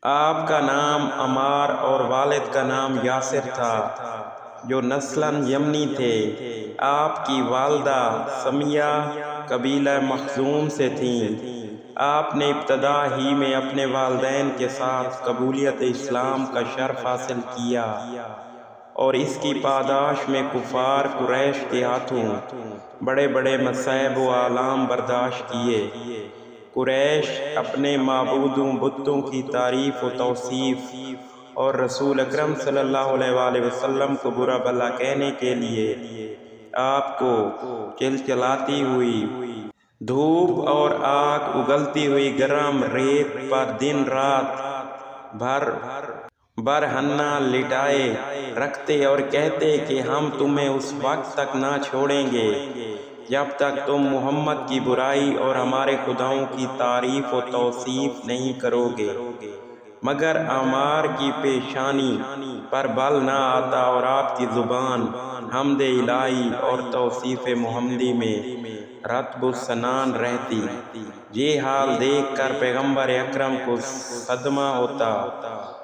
آپ کا نام عمار اور والد کا نام یاسر تھا، جو نسلاً یمنی تھے۔ آپ کی والدہ سمیہ قبیلہ مخزوم سے تھیں۔ آپ نے ابتدا ہی میں اپنے والدین کے ساتھ قبولیت اسلام کا شرف حاصل کیا اور اس کی پاداش میں کفار قریش کے ہاتھوں بڑے بڑے مصائب و آلام برداشت کیے۔ قریش اپنے معبودوں بتوں کی تعریف و توصیف اور رسول اکرم صلی اللہ علیہ وآلہ وسلم کو برا بھلا کہنے کے لیے آپ کو چلچلاتی ہوئی دھوپ اور آگ، اگلتی ہوئی گرم ریت پر دن رات برہنہ لٹائے رکھتے اور کہتے کہ ہم تمہیں اس وقت تک نہ چھوڑیں گے جب تک تم محمد کی برائی اور ہمارے خداؤں کی تعریف و توصیف نہیں کرو گے۔ مگر عمار کی پیشانی پر بل نہ آتا اور آپ کی زبان حمد الہی اور توصیف محمدی میں رطب السنان رہتی۔ یہ حال دیکھ کر پیغمبر اکرم کو صدمہ ہوتا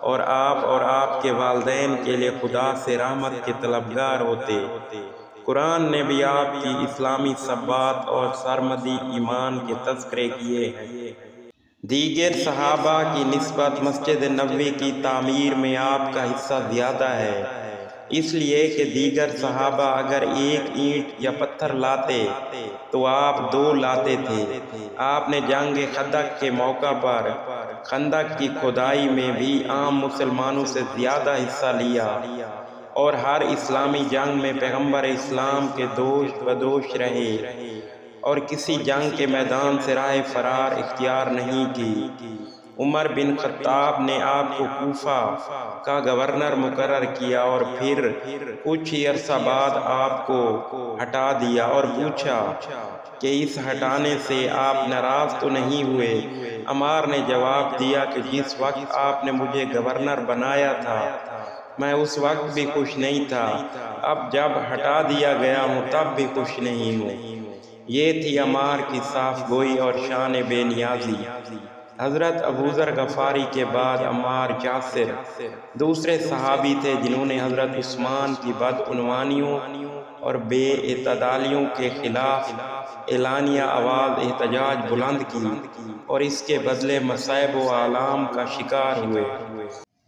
اور آپ کے والدین کے لیے خدا سے رحمت کے طلبگار ہوتے۔ قرآن نے بھی آپ کی اسلامی ثبات اور سرمدی ایمان کے تذکرے کیے ہیں۔ دیگر صحابہ کی نسبت مسجد نبوی کی تعمیر میں آپ کا حصہ زیادہ ہے، اس لیے کہ دیگر صحابہ اگر ایک اینٹ یا پتھر لاتے تو آپ 2 لاتے تھے۔ آپ نے جنگ خندق کے موقع پر خندق کی کھدائی میں بھی عام مسلمانوں سے زیادہ حصہ لیا اور ہر اسلامی جنگ میں پیغمبر اسلام کے دوش بدوش رہے اور کسی جنگ کے میدان سے راہ فرار اختیار نہیں کی۔ عمر بن خطاب نے آپ کو کوفہ کا گورنر مقرر کیا اور پھر کچھ ہی عرصہ بعد آپ کو ہٹا دیا اور پوچھا کہ اس ہٹانے سے آپ ناراض تو نہیں ہوئے؟ عمار نے جواب دیا کہ جس وقت آپ نے مجھے گورنر بنایا تھا میں اس وقت بھی خوش نہیں تھا، اب جب ہٹا دیا گیا ہوں تب بھی خوش نہیں ہوں۔ یہ تھی عمار کی صاف گوئی اور شان بے نیازی۔ حضرت ابوذر غفاری کے بعد عمار یاسر دوسرے صحابی تھے جنہوں نے حضرت عثمان کی بدعنوانیوں اور بے اعتدالیوں کے خلاف اعلانیہ آواز احتجاج بلند کی اور اس کے بدلے مصائب و آلام کا شکار ہوئے۔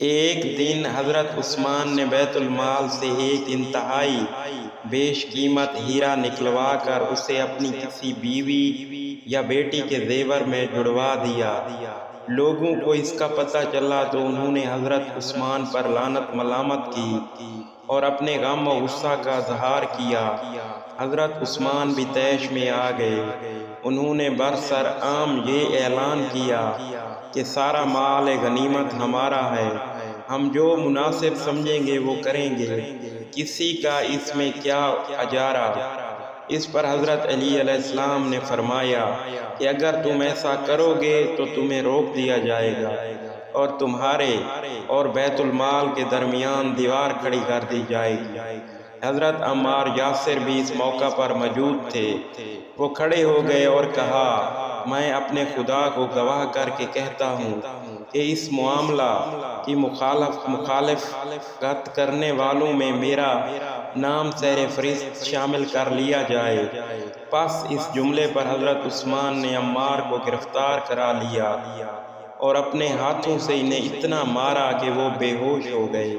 ایک دن حضرت عثمان نے بیت المال سے ایک انتہائی بیش قیمت ہیرا نکلوا کر اسے اپنی کسی بیوی یا بیٹی کے زیور میں جڑوا دیا۔ لوگوں کو اس کا پتہ چلا تو انہوں نے حضرت عثمان پر لعنت ملامت کی اور اپنے غم و غصہ کا اظہار کیا۔ حضرت عثمان بھی طیش میں آ گئے۔ انہوں نے برسر عام یہ اعلان کیا کہ سارا مال غنیمت ہمارا ہے، ہم جو مناسب سمجھیں گے وہ کریں گے، کسی کا اس میں کیا اجارہ۔ اس پر حضرت علی علیہ السلام نے فرمایا کہ اگر تم ایسا کرو گے تو تمہیں روک دیا جائے گا اور تمہارے اور بیت المال کے درمیان دیوار کھڑی کر دی جائے گی۔ حضرت عمار یاسر بھی اس موقع پر موجود تھے۔ وہ کھڑے ہو گئے اور کہا، میں اپنے خدا کو گواہ کر کے کہتا ہوں کہ اس معاملہ کی مخالفت کرنے والوں میں میرا نام سیر فہرست شامل کر لیا جائے۔ پس اس جملے پر حضرت عثمان نے عمار کو گرفتار کرا لیا اور اپنے ہاتھوں سے انہیں اتنا مارا کہ وہ بے ہوش ہو گئے۔